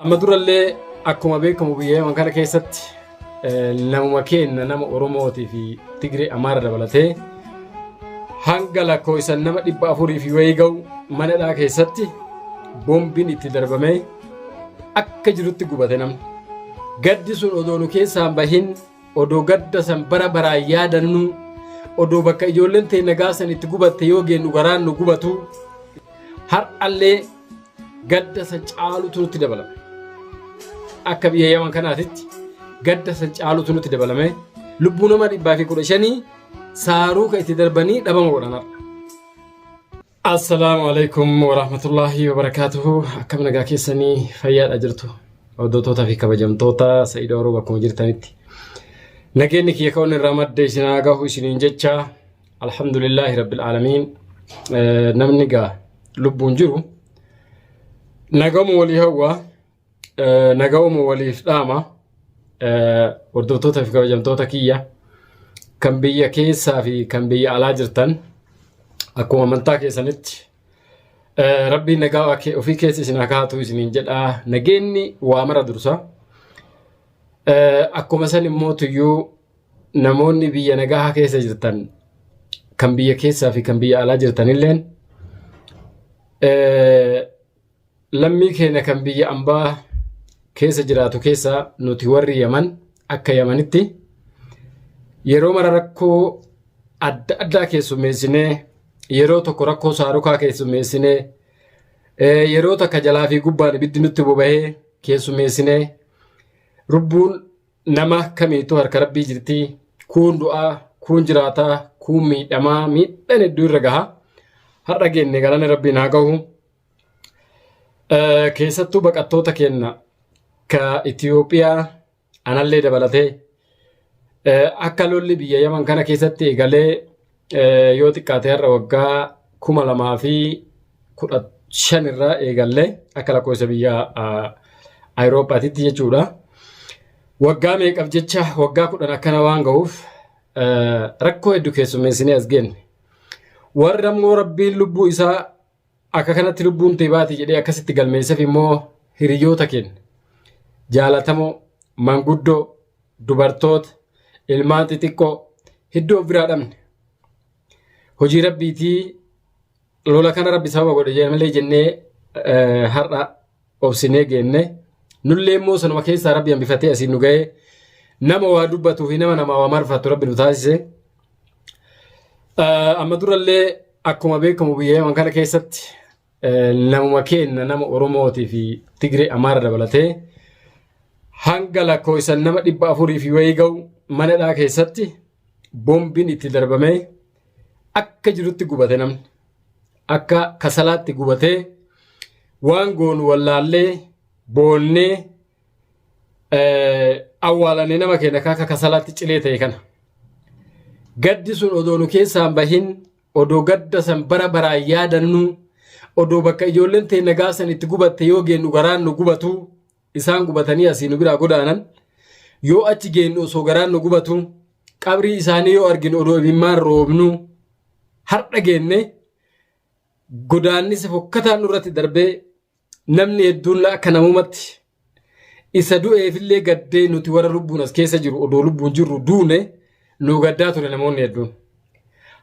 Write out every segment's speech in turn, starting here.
Amma durallee akkuma beekamu biyya kana keessatti namuma keenya nama Oromootii fi Tigree Amaara dabalatee hanga lakkoofsan nama 400 fi wayii ga'u manadhaa keessatti boombiin itti darbamee akka jirutti gubate namni. Gaddi sun odoo nu keessaan bahin odoo gadda san bara baraan yaadannu odoo bakka ijoolleen ta'e nagaa san itti gubatte yoo geennu garaan nu gubatu har'allee gadda san caalutu nutti dabalame. Akka biyya Yaman kanaatitti gadda san caalutu nutti dabalame lubbuu nama 115 saaruu ka itti darbanii dhabama godhanar. Assalaamu alaikum wa rahmatullahi wa barakatuhu. Akkam nagaa keessanii fayyaadha jirtu hordoftoota fi kabajamtoota Sa'iid Oroo bakkuma jirtanitti. Nageenyi kiyya ka'uun irraa madda isinaa gahu isiniin jecha alhamdulillahi rabbil aalamiin. Namni gaa lubbuun jiru nagamu walii hawwa nagamu waliif dhaama hordoftoota fi kabajamtoota kiyya kan biyya keessaa fi kan biyya alaa jirtan akkuma amantaa keessanitti rabbiin nagaa ofii keessa isin akaatu isiniin jedha. Nageenyi waa mara dursa. Akkuma san immoo tuyyuu namoonni biyya nagaa keessa jirtan kan biyya keessaa fi kan biyya alaa jirtanilleen lammii keenya kan biyya ambaa keessa jiraatu keessa nuti warri Yaman akka Yamanitti yeroo mara rakkoo adda addaa keessummeessinee yeroo tokko rakkoo saarukaa keessummeessinee yeroo takka jalaa fi gubbaan ibiddi nutti boba'ee keessummeessinee rubbuun nama kamiitu harka rabbii jirti. Kuun du'aa, kuun jiraataa, kuun miidhamaa, miidhaan hedduu irra gaha. Har'a geenne galana rabbiin haa gahu. Keessattuu baqattoota keenya ka Itiyoophiyaa anallee dabalatee akka lolli biyya Yaman kana keessatti eegalee yoo xiqqaate har'a waggaa 2015 irraa eegallee akka lakkoofsa biyya Awurooppaatitti jechuudha. Waggaa meeqaf jecha waggaa 10 akkana waan ga'uuf rakkoo hedduu keessummeessinee as geenne. Warri ammoo rabbiin lubbuu isaa akka kanatti lubbuun ta'e baati jedhee akkasitti galmeesseef immoo hiriyoota keenya jaalatamoo manguddoo dubartoota ilmaan xixiqqoo hedduu of biraa dhabne hojii rabbiitii lola kana rabbi sababa godhe malee jennee har'a obsinee geenne. Nullee immoo sanuma keessaa rabbi hambifatee asiin nu ga'ee nama waa dubbatuu fi nama waa marfatu rabbi nu taasise. Amma durallee akkuma beekamu biyya Yaman kana keessatti namuma keenya nama Oromootii fi Tigree Amaara dabalatee hanga lakkoofsan nama 400 fi wayii ga'u manadhaa keessatti boombiin itti darbamee akka jirutti gubate namni akka kasalaatti gubatee waan goonu wallaallee boonnee awwaalanee nama keenya akka kasalaatti cilee ta'e kana. Gaddi sun odoo nu keessaan bahin odoo gadda san bara baraan yaadannu odoo bakka ijoolleen ta'e nagaa san itti gubatte yoo geennu garaan nu gubatu isaan gubatanii asii nu biraa godaanan yoo achi geennu osoo garaan nu gubatu qabrii isaanii yoo arginu odoo imimmaan roobnu har'a geenne godaannisa fokkataan nurratti darbee namni hedduun akka namumatti isa du'eefillee gaddee nuti warra lubbuun as keessa jiru odoo lubbuun jirru duune nu gaddaa ture namoonni hedduun.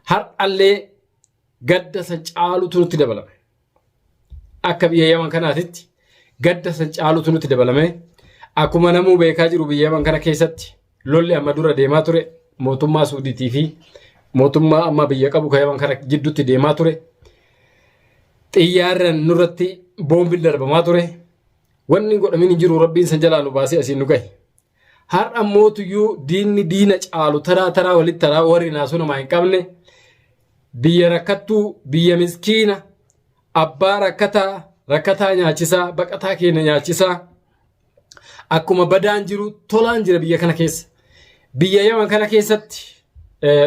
Har'allee gadda san caalutu nutti dabalame. Akka biyya Yaman kanaatitti gadda san caalutu nutti dabalame. Akkuma namuu beekaa jiru biyya Yaman kana keessatti lolli amma dura deemaa ture mootummaa Suudiitii fi mootummaa amma biyya qabu kan Yaman kana jidduutti deemaa ture. Xiyyaarran nurratti boombiin darbamaa ture. Wanni godhamin hin jiru rabbiin san jalaa nu baasee asiin nu gahe. Har'a mootuyyuu diinni diina caalu taraa walitti taraa warri naasuu namaa hin qabne biyya rakkattuu biyya miskiina abbaa rakkataa nyaachisaa baqataa keenya nyaachisaa akkuma badaan jiru tolaan jira biyya kana keessa. Biyya Yaman kana keessatti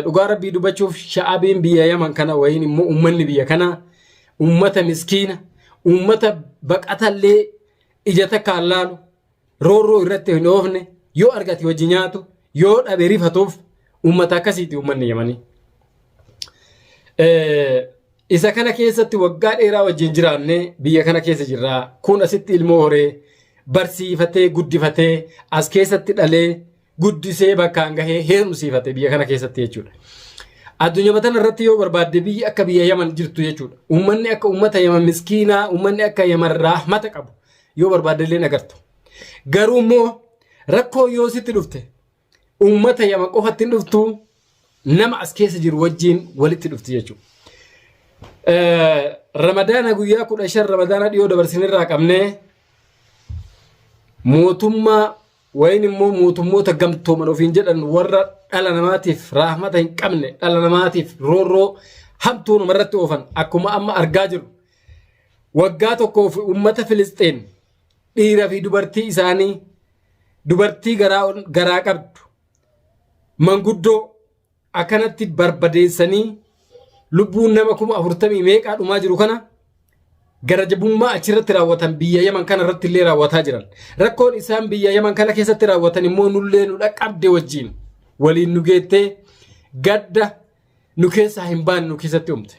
dhugaa rabbii dubbachuuf sha'abiin biyya Yaman kana wayiin immoo uummanni biyya kana uummata miskiina uummata baqatallee ija takkaan laalu roorroo irratti hin oofne yoo argate wajji nyaatu yoo dhabe rifatuuf uummata akkasiiti uummanni Yamanii. Isa kana keessatti waggaa dheeraa wajjin jiraannee biyya kana keessa jirraa kun asitti ilmoo horee barsiifatee guddifatee as keessatti dhalee guddisee bakkaan gahee heerumsiifate biyya kana keessatti jechuudha. Addunyaa tana irratti yoo barbaadde biyyi akka biyya Yaman jirtu jechuudha. Uummanni akka uummata Yaman miskiinaa, uummanni akka Yaman rahmata qabu yoo barbaadde illee agartu. Garuu immoo rakkoo yoo sitti dhufte uummata Yaman qofatti dhuftu nama as keessa jiru wajjin walitti dhufti jechuudha. Ramadaana guyyaa 15 Ramadaana dhiyoo dabarsinirraa qabnee mootummaa wayin immoo mootummoota gamtooman ofiin jedhan warra dhala namaatiif rahmata hin qabne dhala namaatiif roorroo hamtuu namarratti oofan akkuma amma argaa jiru. Waggaa tokkoof uummata Filisxeen dhiira fi dubartii isaanii dubartii garaa qabdu manguddoo akkanatti barbadeessanii lubbuun nama 40,000 meeqaa dhumaa jiru kana gara jabummaa achirratti raawwatan biyya Yaman kana irratti illee raawwataa jiran. Rakkoon isaan biyya Yaman kana keessatti raawwatan immoo nullee nu dhaqqabde wajjin waliin nu geettee gadda nu keessaa hin baane nu keessatti uumte.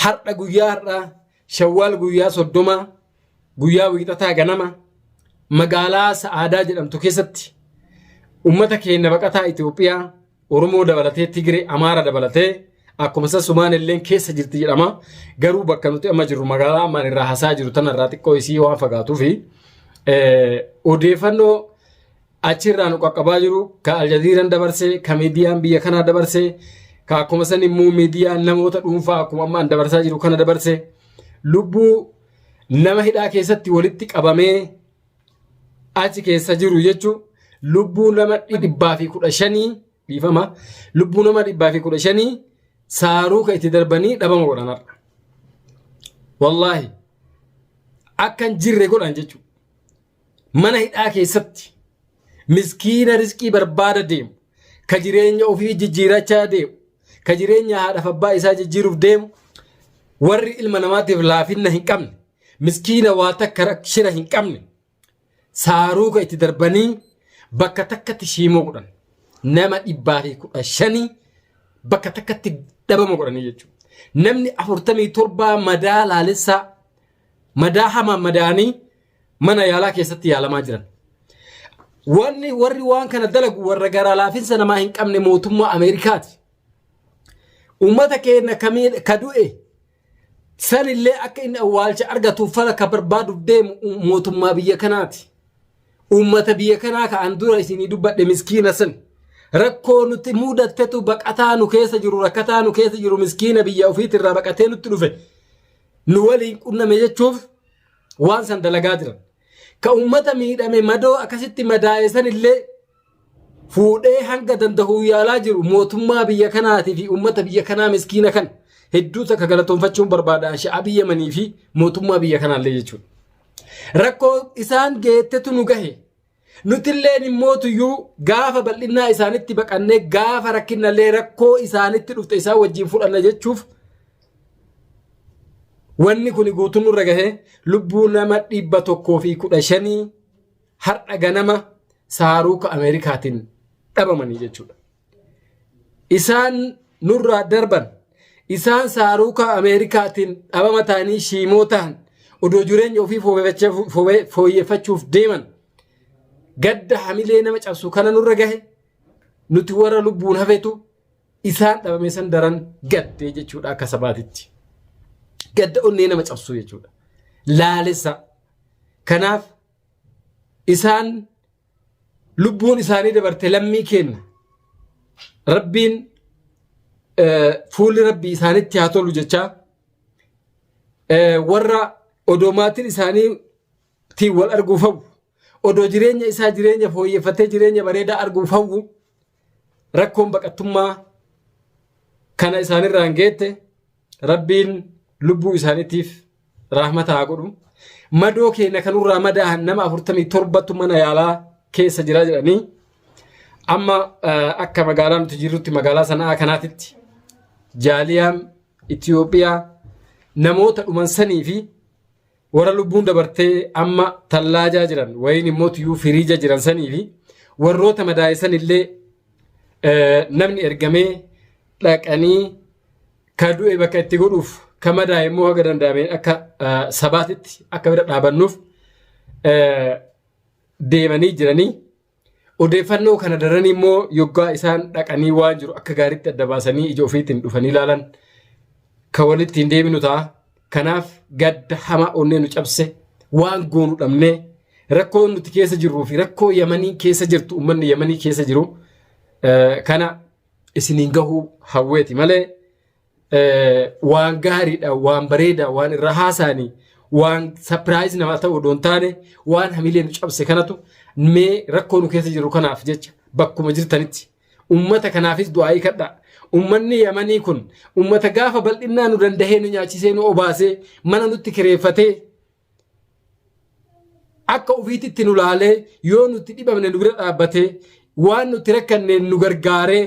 Har'a guyyaa har'aa Shawwaal guyyaa 30 guyyaa wiixataa ganama magaalaa Sa'aadaa jedhamtu keessatti uummata keenya baqataa Itoophiyaa Oromoo dabalatee Tigiree Amaara dabalatee akkuma Sumaan illee keessa jirti jedhama. Garuu bakka nuti amma jirru magaalaa ammaan irraa hasaa jiru tanarraa xiqqoo isii waan fagaatuu fi odeeffannoo achirraa nu qaqqabaa jiru ka Aljaziiraan dabarsee ka miidiyaan biyya kanaa dabarsee ka akkuma san immoo miidiyaan namoota dhuunfaa akkuma ammaan dabarsaa jiru kana dabarsee lubbuu nama hidhaa keessatti walitti qabamee achi keessa jiru jechuun lubbuu nama 115 dhiifama lubbuu nama 115 saaruu ka itti darbanii dhabama godhan har'a. Wallaahi akkan jirre godhan jechuudha. Mana hidhaa keessatti miskiina rizqii barbaada deemu ka jireenya ofii jijjiirachaa deemu ka jireenya haadhaaf abbaa isaa jijjiiruuf deemu warri ilma namaatiif laafinna hin qabne miskiina waa takka rakshira hin qabne saaruu ka itti darbanii bakka takkatti shiimoo godhan nama 115 bakka takkatti dhabama godhanii jechuudha. Namni 47 madaa laalessaa madaa hamaa madaanii mana yaalaa keessatti yaalamaa jiran. Warri waan kana dalagu warra garaa laafinsa namaa hin qabne mootummaa Ameerikaati. Uummata keenya ka du'e sanillee akka inni awwaalcha argatuuf fala ka barbaaduuf deemu mootummaa biyya kanaati. Uummata biyya kanaa ka an dura isinii dubbadhe miskiina san rakkoo nuti mudattetu baqataa nu keessa jiru rakkataa nu keessa jiru miskiina biyya ofiitirraa baqatee nutti dhufe nu waliin qunname jechuuf waan san dalagaa jiran. Ka uummata miidhame madoo akkasitti madaa'e sanillee fuudhee hanga danda'u yaalaa jiru mootummaa biyya kanaatii fi uummata biyya kanaa miskiina kan hedduu takka galatoonfachuun barbaada sha'abii Yamanii fi mootummaa biyya kanaallee jechuudha. Rakkoo isaan geettetu nu gahe nutilleen immootuyyuu gaafa bal'inaa isaanitti baqannee gaafa rakkinnallee rakkoo isaanitti dhufte isaan wajjin fudhanna jechuuf wanni kun guutuun nurra gahe lubbuu nama 115 har'a ganama saaruuka Ameerikaatiin dhabamanii jechuudha. Isaan nurraa darban isaan saaruuka Ameerikaatiin dhabama ta'anii shiimoo ta'an odoo jireenya ofii fooyyeffachuuf deeman gadda hamilee nama cabsu kana nurra gahe nuti warra lubbuun hafetu isaan dhabame san daran gaddee jechuudha akka sabaatitti. Gadda onnee nama cabsu jechuudha. Laalessa. Kanaaf isaan lubbuun isaanii dabarte lammii kenna. Rabbiin fuulli rabbii isaanitti haa tolu jechaa warra odoomatiin isaanii wal arguuf hawwu odoo jireenya isaa jireenya fooyyeffatee jireenya bareedaa arguuf hawwu rakkoon baqattummaa kana isaanirraan geette rabbiin lubbuu isaaniitiif rahmata haa godhu. Madoo keenya kanurraa madaa'an nama 47tu mana yaalaa keessa jira jedhanii amma akka magaalaa nuti jirrutti magaalaa sanaa kanaatitti jaaliyaan Itoophiyaa namoota dhuman sanii fi warra lubbuun dabartee amma tallaajaa jiran wayin immoo tuyyuu firiija jiran sanii fi warroota madaa'isan illee namni ergamee dhaqanii ka du'e bakka itti godhuuf ka madaa'e immoo haga danda'ameen akka sabaatitti akka bira dhaabannuuf deemanii jiranii odeeffannoo kana daranii immoo yoggaa isaan dhaqanii waan jiru akka gaariitti adda baasanii ija ofiitiin dhufanii ilaalan kan walitti hin deeminu ta'a. Kanaaf gadda hamaa onnee nu cabse waan goonu dhabnee rakkoo nuti keessa jirruu fi rakkoo Yamanii keessa jirtu uummanni Yamanii keessa jiru kana isiniin gahuu hawweeti malee waan gaariidha waan bareeda waan irra haasaanii waan surprise nama ta'u odoon taane waan hamilee nu cabse kanatu mee rakkoo nu keessa jiru kanaaf jecha bakkuma jirtanitti ummata kanaafis du'aa kadhaa. Ummanni Yamanii kun ummata gaafa bal'inaa nu dandahee nu nyaachisee nu obaasee mana nutti kireeffatee akka ofiititti nu laalee yoo nutti dhibamne nu bira dhaabbatee waan nutti rakkanne nu gargaaree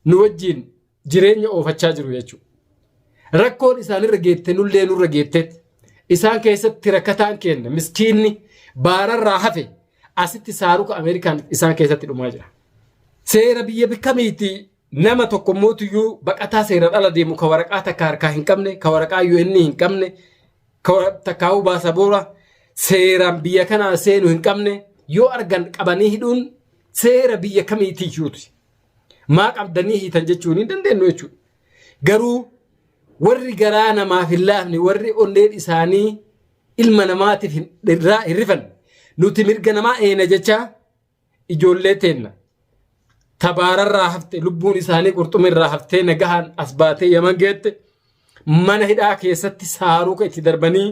nu wajjin jireenya oofachaa jiru jechuudha. Rakkoon isaanirra geette nullee nurra geetteet isaan keessatti rakkataan kenna miskiinni baararraa hafe asitti saaruka Ameerikaan isaan keessatti dhumaa jira. Seera biyya kamiitii nama tokko mootiyyuu baqataa seeraan ala deemu ka waraqaa takka harkaa hin qabne ka waraqaa UN hin qabne ka takkaa'uu baasaboora seeraan biyya kanaa seenu hin qabne yoo argan qabanii hidhuun seera biyya kamiitiyyuuti. Maa qabdanii hiitan jechuun hin dandeenyu jechuudha. Garuu warri garaa namaaf hin laafne warri onneen isaanii ilma namaatiif irraa hin rifan nuti mirga namaa eena jechaa ijoollee teenna. Tabaararraa hafte lubbuun isaanii qurxummirraa haftee nagahaan as baatee Yaman geette mana hidhaa keessatti saaruka itti darbanii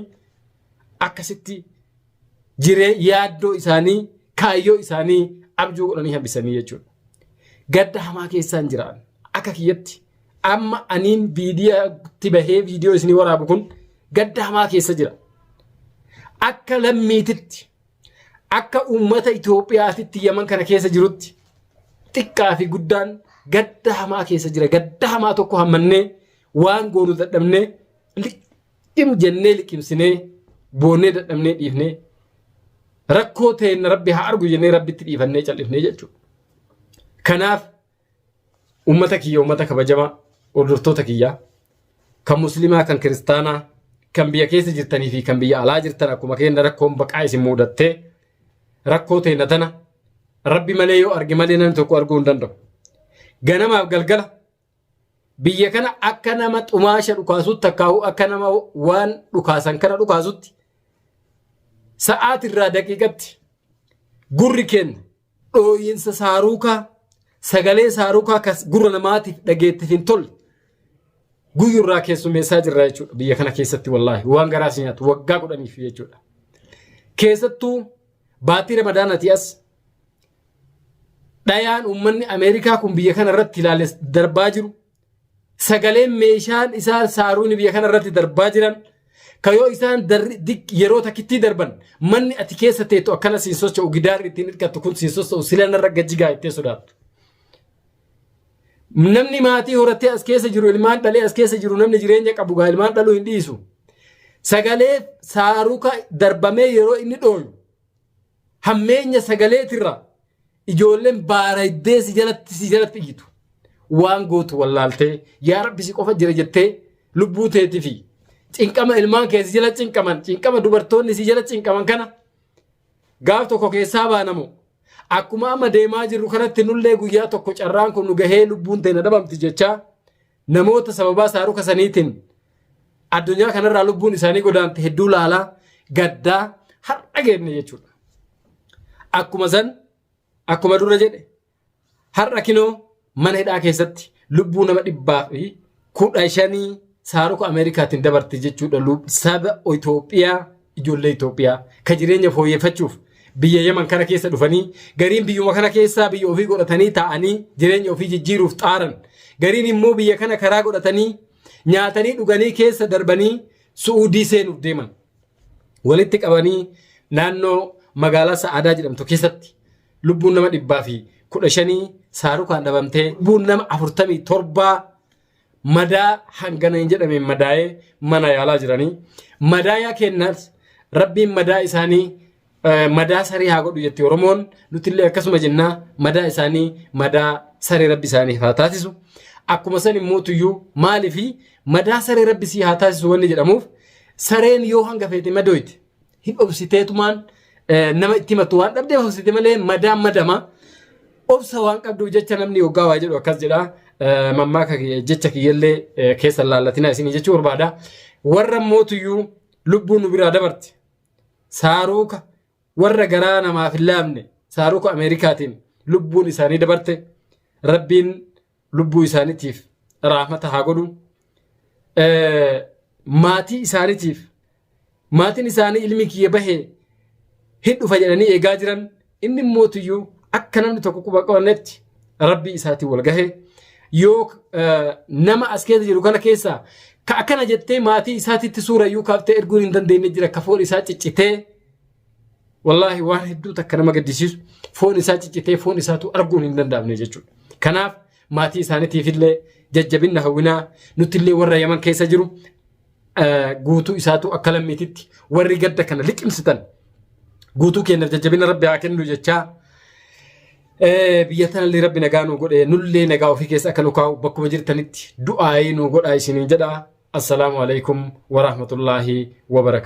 akkasitti jiree yaaddoo isaanii kaayyoo isaanii abjuu godhanii hambisanii jechuudha. Gadda hamaa keessaan jiraan akka kiyyatti amma aniin viidiyootti bahee viidiyoo isinii waraabu kun gadda hamaa keessa jira. Akka lammiititti akka uummata Itoophiyaatitti Yaman kana keessa jirutti xiqqaa fi guddaan gadda hamaa keessa jira. Gadda hamaa tokko hammannee waan goonu dadhabnee liqim jennee liqimsinee boonnee dadhabnee dhiifnee rakkoo ta'een rabbi haa argu jennee rabbitti dhiifannee cal'ifnee jechuudha. Kanaaf ummata kiyya ummata kabajamaa hordoftoota kiyyaa kan muslimaa kan kiristaanaa kan biyya keessa jirtanii fi kan biyya alaa jirtan akkuma keenya rakkoon baqaa isin mudattee rakkoo ta'een tana rabbi malee yoo arge malee namni tokko arguu hin danda'u. Ganamaaf galgala biyya kana akka nama xumaasha dhukaasutti takkaa'u akka nama waan dhukaasan kana dhukaasutti sa'aat irraa daqiiqatti gurri kenna dhooyinsa saarukaa sagalee saarukaa kas gurra namaatiif dhageettiif hin tolle guyyurraa keessummeessaa jirra jechuudha. Biyya kana keessatti wallaahi waan garaas nyaatu waggaa 10 jechuudha. Keessattuu baatii ramadaanaati as dhayaan uummanni Ameerikaa kun biyya kana irratti ilaale darbaa jiru sagaleen meeshaan isaan saaruun biyya kana irratti darbaa jiran kayoo isaan yeroo takkitti darban manni ati keessa teetu akkana siinsocha ugidaarri ittiin hirkattu kun siinsocha silan irra gajjigaa ittee sodaattu. Namni maatii horatee as keessa jiru ilmaan dhalee as keessa jiru namni jireenya qabu gaa ilmaan dhaluu hin dhiisu. Sagalee saaruka darbamee yeroo inni dhooyu hammeenya sagaleetirra ijoolleen baara iddee si jalatti iyyitu. Waan gootu wallaaltee yaa rabbi si qofa jira jettee lubbuu teetii fi cinqama ilmaan kee si jala cinqaman cinqama dubartoonni si jala cinqaman kana gaaf tokko keessaa baanamu akkuma amma deemaa jirru kanatti nullee guyyaa tokko carraan kun nu gahee lubbuun teena dhabamti jechaa namoota sababaa saaruka saniitiin addunyaa kanarraa lubbuun isaanii godaante hedduu laalaa gaddaa har'a geenne jechuudha. Akkuma san akkuma dura jedhe har'a kinoo mana hidhaa keessatti lubbuu nama 115 saaruka Ameerikaatiin dabarti jechuudha. Saba Itoophiyaa ijoollee Itoophiyaa ka jireenya fooyyeffachuuf biyya Yaman kana keessa dhufanii gariin biyyuma kana keessaa biyya ofii godhatanii taa'anii jireenya ofii jijjiiruuf xaaran gariin immoo biyya kana karaa godhatanii nyaatanii dhuganii keessa darbanii Suudii seenuuf deeman walitti qabanii naannoo magaalaa Sa'aadaa jedhamtu keessatti lubbuun nama 115 saarukaan dhabamtee lubbuun nama 47 madaa hangana hin jedhame madaa'ee mana yaalaa jiranii madaayaa kennas rabbiin madaa isaanii madaa saree haa godhu jetti Oromoon nutillee akkasuma jennaa madaa isaanii madaa saree rabbi isaanii haa taasisu. Akkuma san immoo tuyyuu maaliifi madaa saree rabbi si haa taasisu wanni jedhamuuf sareen yoo hanga feete madooyti hin obsiteetumaan nama itti matu waan dhabdee obsite malee madama obsa waan qabdu jecha namni hoggaa waa jedhu akkas jedha mammaaka jecha kiyyallee keessa laallatina isin jechuu barbaada warra mootuyyuu lubbuun nu biraa dabarte saaruuka warra garaa namaaf hin laamne saaruuka Ameerikaatiin lubbuun isaanii dabarte rabbiin lubbuu isaaniitiif rahmata haa godhu maatii isaaniitiif maatiin isaanii ilmi kiyya bahee hidhufa jedhanii eegaa jiran inni mootuyyuu akka namni tokko quba qabannetti rabbii isaatiin wal gahe yoo nama as keessa jiru kana keessaa ka akkana jettee maatii isaatiitti suurayyuu kaaftee erguun hin dandeenye jira ka foon isaa ciccitee wallaahi waan hedduu takka nama gaddisiisu foon isaa ciccitee foon isaatu arguun hin danda'amne jechuudha. Kanaaf maatii isaaniitiifillee jajjabinna hawwinaa nutillee warra Yaman keessa jiru guutuu isaatu akka lammiititti warri gadda kana liqimsitan guutuu keenya jajjabina rabbi haa kennu jechaa biyya tanallee rabbi nagaa nuu godhe nullee nagaa ofii keessa akka nu kaa'u bakkuma jirtanitti du'aayii nuu godhaa isiniin jedha. Assalaamu alaikum wa rahmatullahi wa barakaatuh.